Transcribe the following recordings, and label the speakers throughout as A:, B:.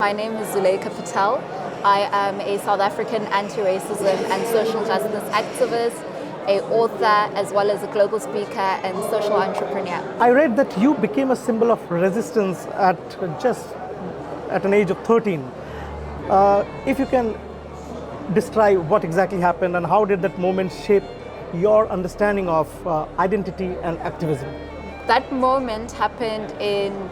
A: My name is Zulaikha Patel. I am a South African anti-racism and social justice activist, an author, as well as a global speaker and social entrepreneur.
B: I read that you became a symbol of resistance at an age of 13. If you can describe what exactly happened and how did that moment shape your understanding of identity and activism?
A: That moment happened in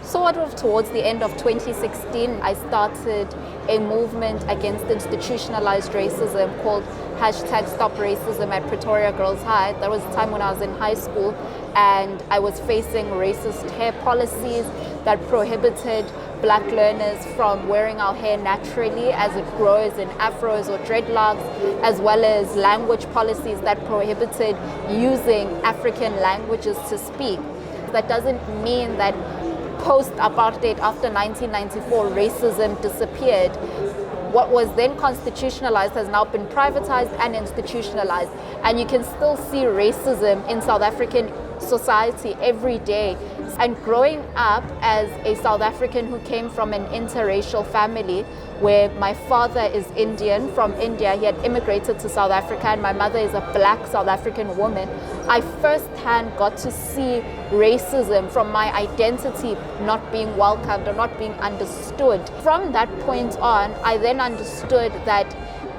A: sort of towards the end of 2016. I started a movement against institutionalized racism called #StopRacism at Pretoria Girls High. That was the time when I was in high school and I was facing racist hair policies that prohibited black learners from wearing our hair naturally as it grows in afros or dreadlocks, as well as language policies that prohibited using African languages to speak. That doesn't mean that post-apartheid, after 1994, racism disappeared. What was then constitutionalized has now been privatized and institutionalized. And you can still see racism in South African society every day. And growing up as a South African who came from an interracial family, where my father is Indian from India, he had immigrated to South Africa, and my mother is a black South African woman, I firsthand got to see racism from my identity not being welcomed or not being understood. From that point on, I then understood that,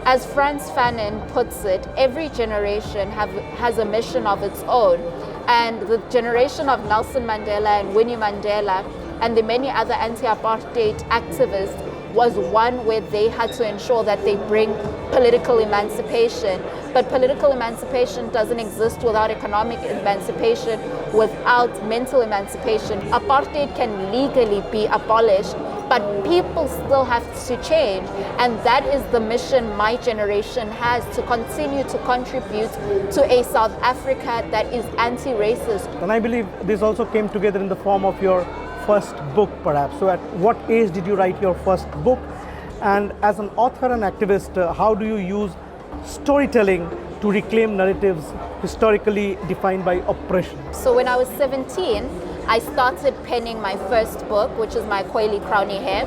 A: as Frantz Fanon puts it, every generation has a mission of its own. And the generation of Nelson Mandela and Winnie Mandela and the many other anti-apartheid activists was one where they had to ensure that they bring political emancipation. But political emancipation doesn't exist without economic emancipation, without mental emancipation. Apartheid can legally be abolished, but people still have to change. And that is the mission my generation has, to continue to contribute to a South Africa that is anti-racist.
B: And I believe this also came together in the form of your first book, perhaps. So at what age did you write your first book? And as an author and activist, how do you use storytelling to reclaim narratives historically defined by oppression?
A: So when I was 17, I started penning my first book, which is my Coily Crowny Hair,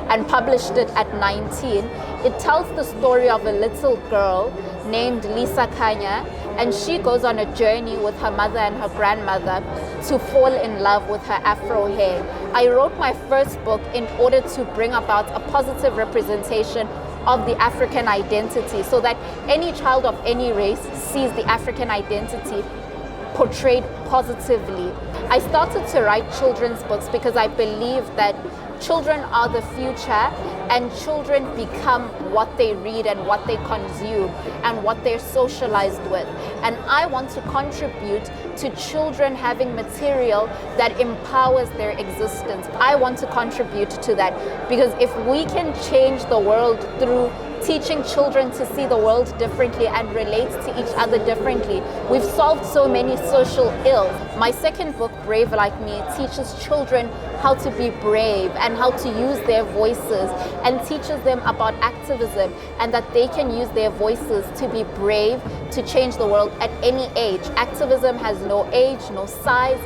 A: and published it at 19. It tells the story of a little girl named Lisa Kanya, and she goes on a journey with her mother and her grandmother to fall in love with her afro hair. I wrote my first book in order to bring about a positive representation of the African identity, so that any child of any race sees the African identity portrayed positively. I started to write children's books because I believe that children are the future, and children become what they read and what they consume and what they're socialized with. And I want to contribute to children having material that empowers their existence. I want to contribute to that, because if we can change the world through teaching children to see the world differently and relate to each other differently, we've solved so many social ills. My second book, Brave Like Me, teaches children how to be brave and how to use their voices, and teaches them about activism and that they can use their voices to be brave, to change the world at any age. Activism has no age, no size,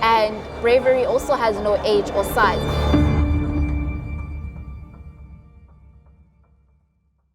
A: and bravery also has no age or size.